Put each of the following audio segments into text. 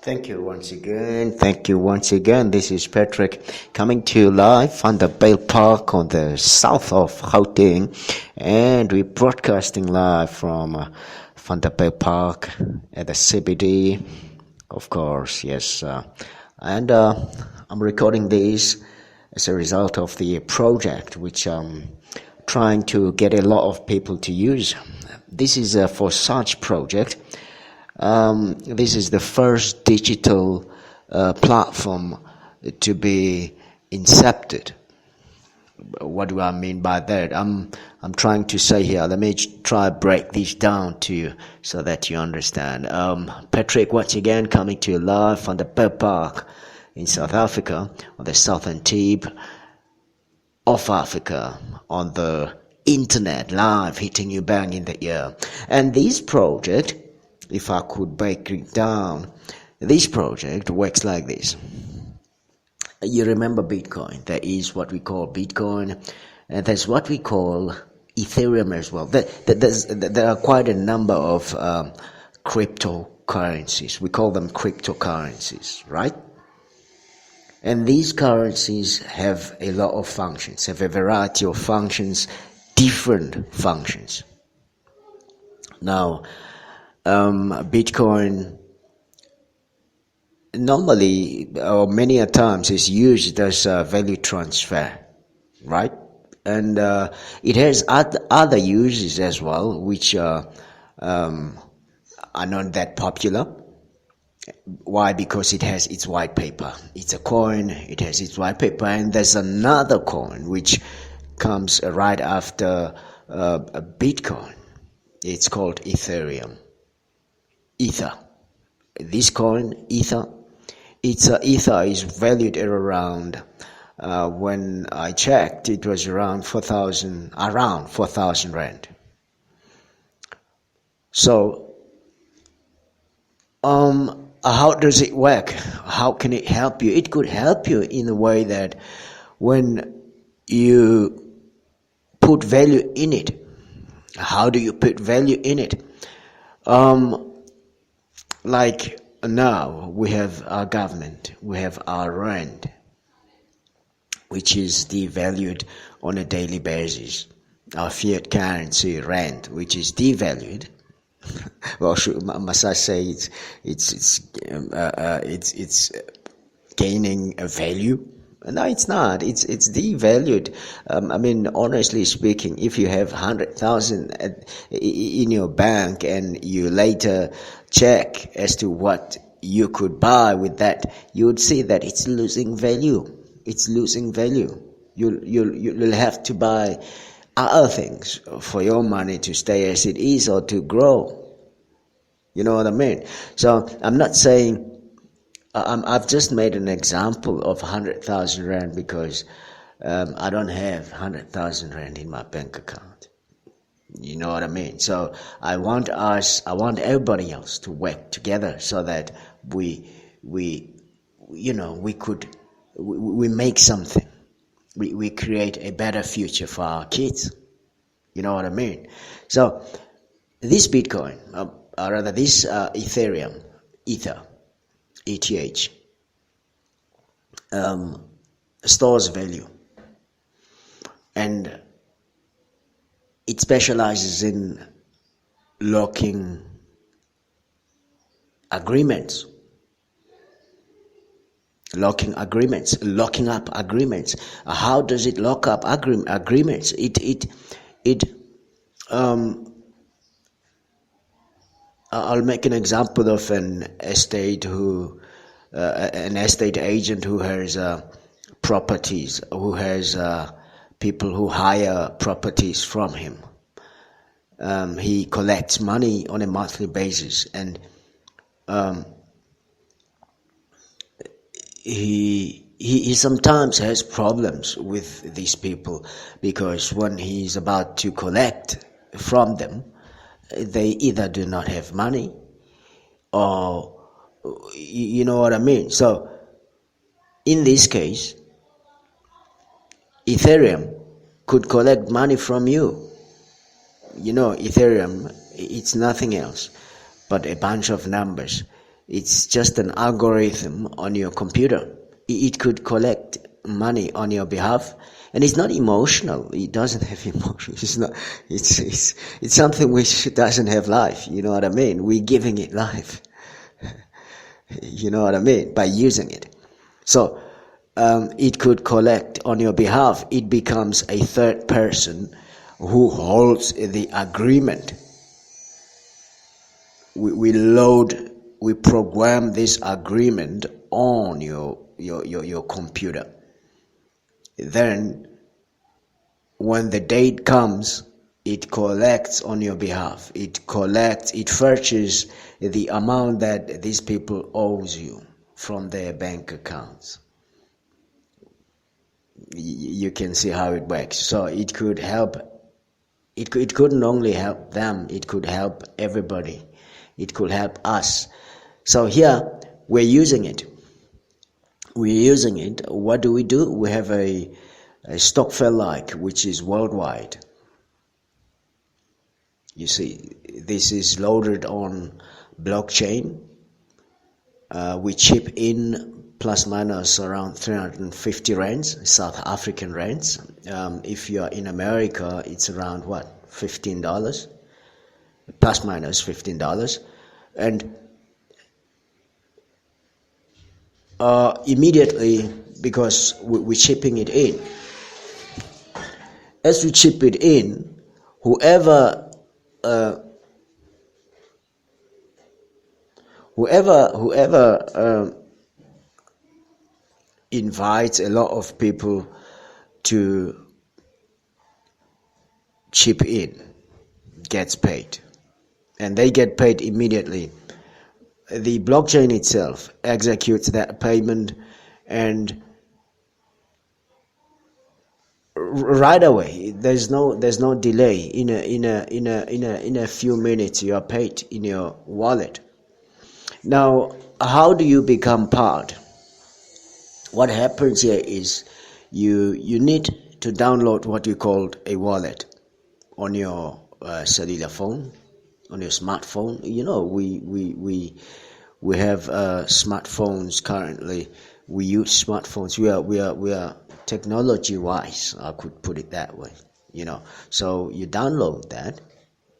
Thank you once again. Thank you once again. This is Patrick coming to you live from the Bale Park on the south of Gauteng, and we're broadcasting live from Van der Bale Park at the CBD, of course. Yes, and I'm recording this as a result of the project which I'm trying to get a lot of people to use. This is a forsage project. This is the first digital platform to be incepted. What do I mean by that? I'm trying to say here, let me try break this down to you so that you understand. Patrick once again coming to you live from the Bale Park in South Africa, on the southern tip of Africa, on the internet, live, hitting you bang in the ear. And this project, if I could break it down, this project works like this. You remember Bitcoin. There is what we call Bitcoin, and there's what we call Ethereum as well. There are quite a number of cryptocurrencies. We call them cryptocurrencies, right? And these currencies have a lot of functions, have a variety of functions, different functions. Now, Bitcoin normally or many a times is used as a value transfer, right? And it has other uses as well, which are not that popular. Why? Because it has its white paper. It's a coin, it has its white paper, and there's another coin which comes right after Bitcoin. It's called Ethereum. Ether. This coin, Ether, Ether is valued at around, when I checked, it was around 4,000 Rand. So, how does it work? How can it help you? It could help you in a way that when you put value in it, how do you put value in it? Like now, we have our government, we have our rand, which is devalued on a daily basis. Our fiat currency, rand, which is devalued. Well, must I say it's gaining a value? No, it's not. It's devalued. I mean, honestly speaking, if you have 100,000 in your bank and you later check as to what you could buy with that, you would see that it's losing value. It's losing value. You'll have to buy other things for your money to stay as it is or to grow. You know what I mean? So I'm not saying. I've just made an example of 100,000 Rand because I don't have 100,000 Rand in my bank account. You know what I mean? So I want everybody else to work together so that we make something. We create a better future for our kids. You know what I mean? So this Bitcoin, or rather this Ethereum, Ether, ETH, stores value, and it specializes in locking agreements, locking up agreements. How does it lock up agreements? I'll make an example of an estate agent who has properties, who has people who hire properties from him. He collects money on a monthly basis, and he sometimes has problems with these people because when he's about to collect from them, they either do not have money or, you know what I mean? So, in this case, Ethereum could collect money from you. You know, Ethereum, it's nothing else but a bunch of numbers. It's just an algorithm on your computer. It could collect money on your behalf, and it's not emotional. It doesn't have emotion. It's not. It's something which doesn't have life. You know what I mean? We're giving it life. You know what I mean? By using it. So it could collect on your behalf. It becomes a third person who holds the agreement. We program this agreement on your computer. Then when the date comes, it collects on your behalf. It fetches the amount that these people owes you from their bank accounts. You can see how it works. So it could help. It couldn't only help them. It could help everybody. It could help us. So here we're using it. What do? We have a Stockfell-like, which is worldwide. You see, this is loaded on blockchain. We chip in plus minus around 350 rands, South African rands. If you're in America, it's around what, $15, plus minus $15, and immediately, because we're chipping it in. As we chip it in, whoever invites a lot of people to chip in gets paid, and they get paid immediately. The blockchain itself executes that payment, and right away, there's no delay. In a few minutes, you are paid in your wallet. Now, how do you become part? What happens here is you need to download what you call a wallet on your cellular phone, on your smartphone. You know, we have smartphones currently. We use smartphones. We are technology wise, I could put it that way. You know, so you download that.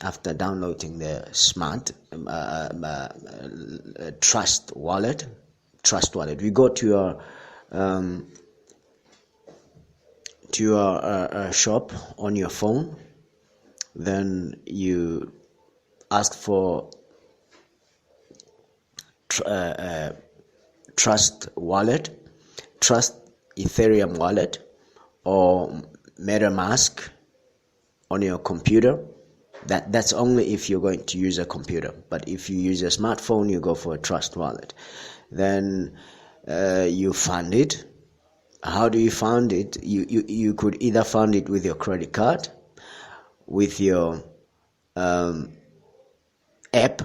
After downloading the smart Trust wallet, we go to your shop on your phone. Then you ask for Trust wallet, Trust Ethereum wallet, or MetaMask on your computer. That's only if you're going to use a computer. But if you use a smartphone, you go for a Trust wallet. Then you fund it. How do you fund it? You could either fund it with your credit card, with your app.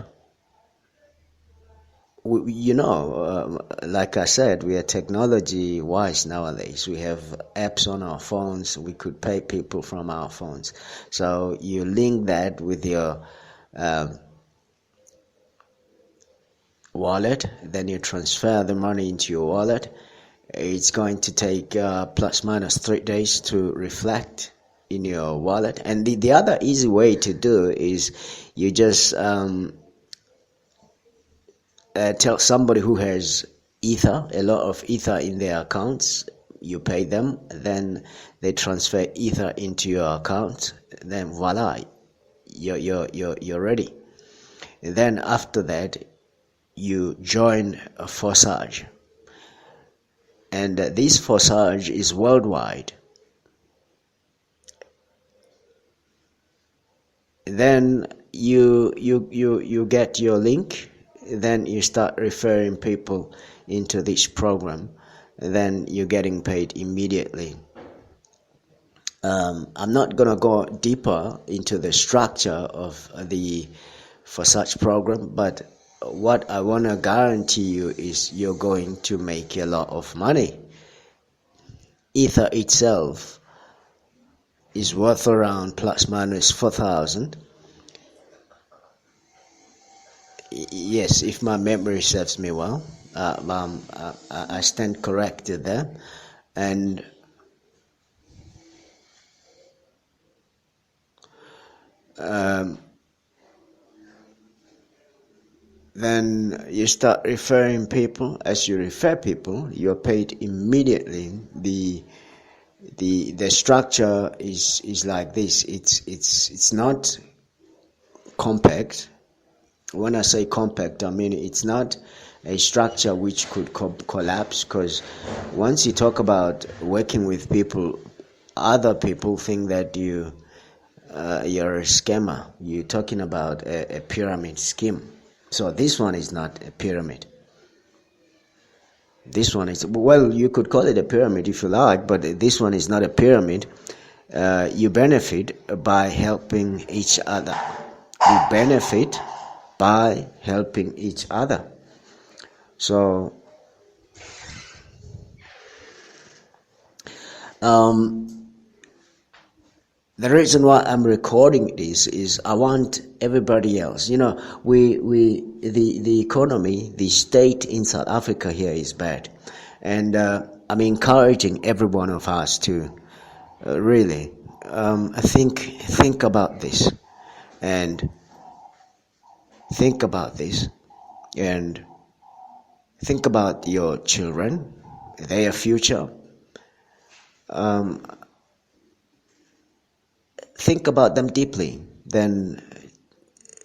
You know, like I said, we are technology wise nowadays. We have apps on our phones. We could pay people from our phones. So you link that with your wallet, then you transfer the money into your wallet. It's going to take plus minus 3 days to reflect in your wallet. And the other easy way to do is you just tell somebody who has Ether, a lot of Ether in their accounts. You pay them, then they transfer Ether into your account. Then voila, you're ready. And then after that, you join a forsage, and this forsage is worldwide. Then you get your link. Then you start referring people into this program. Then you're getting paid immediately. I'm not gonna go deeper into the structure of the forsage program, but what I want to guarantee you is you're going to make a lot of money. Ether itself is worth around plus minus 4,000. Yes, if my memory serves me well, I stand corrected there. And then you start referring people. As you refer people, you're paid immediately. The structure is like this. It's not compact. When I say compact, I mean it's not a structure which could collapse, because once you talk about working with people, other people think that you're a scammer. You're talking about a pyramid scheme. So this one is not a pyramid. This one is, well, you could call it a pyramid if you like, but this one is not a pyramid. You benefit by helping each other. You benefit by helping each other. So the reason why I'm recording this is I want everybody else. You know, the economy, the state in South Africa here is bad, and I'm encouraging every one of us to really think about this, and think about this, and think about your children, their future. Think about them deeply, then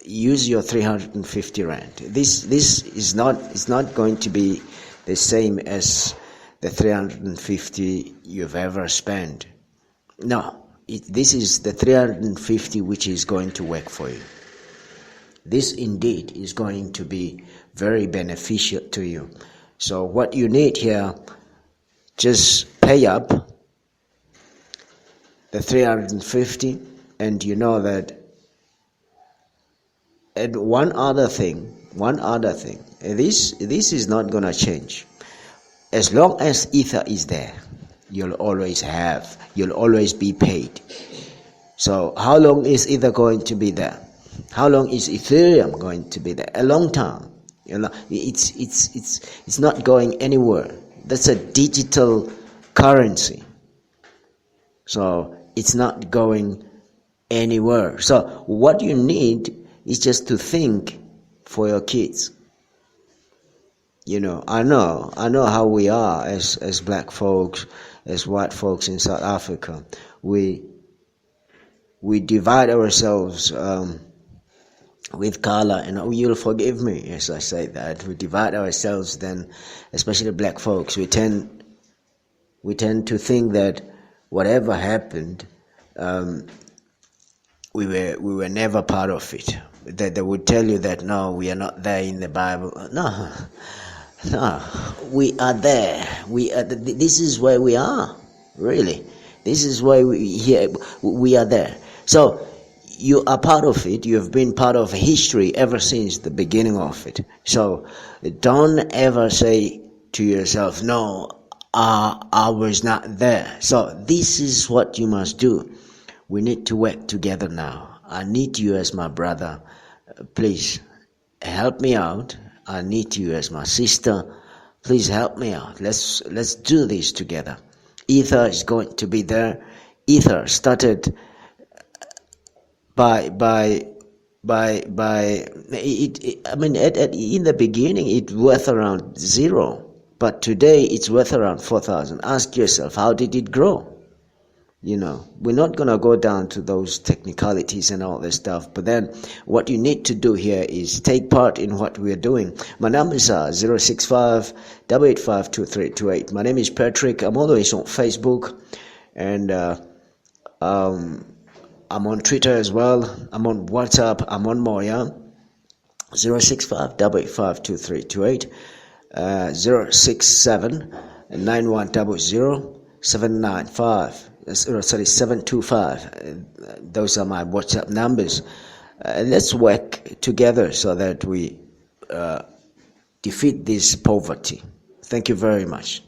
use your 350 rand. This is not going to be the same as the 350 you've ever spent. No, this is the 350 which is going to work for you. This indeed is going to be very beneficial to you. So what you need here, just pay up the 350, and you know that. And one other thing, this is not going to change. As long as Ether is there, you'll always be paid. So how long is Ether going to be there? How long is Ethereum going to be there? A long time. You know, it's not going anywhere. That's a digital currency. So it's not going anywhere. So what you need is just to think for your kids. You know, I know how we are as black folks, as white folks in South Africa. We divide ourselves with color, and you'll forgive me as I say that. We divide ourselves, then, especially black folks, we tend to think that whatever happened, we were never part of it. That they would tell you that no, we are not there in the Bible. No, we are there. This is where we are. Really, this is why we are there. So you are part of it. You have been part of history ever since the beginning of it. So don't ever say to yourself, no, I was not there. So this is what you must do. We need to work together now. I need you as my brother. Please help me out. I need you as my sister. Please help me out. Let's do this together. Ether is going to be there. Ether started by it. I mean, in the beginning, it worth around 0. But today it's worth around 4,000. Ask yourself, how did it grow? You know, we're not going to go down to those technicalities and all this stuff. But then what you need to do here is take part in what we're doing. My numbers are 065-885-2328. My name is Patrick. I'm always on Facebook. And I'm on Twitter as well. I'm on WhatsApp. I'm on Moya. 065-885-2328. 067-9100-795. 725. Those are my WhatsApp numbers. Let's work together so that we defeat this poverty. Thank you very much.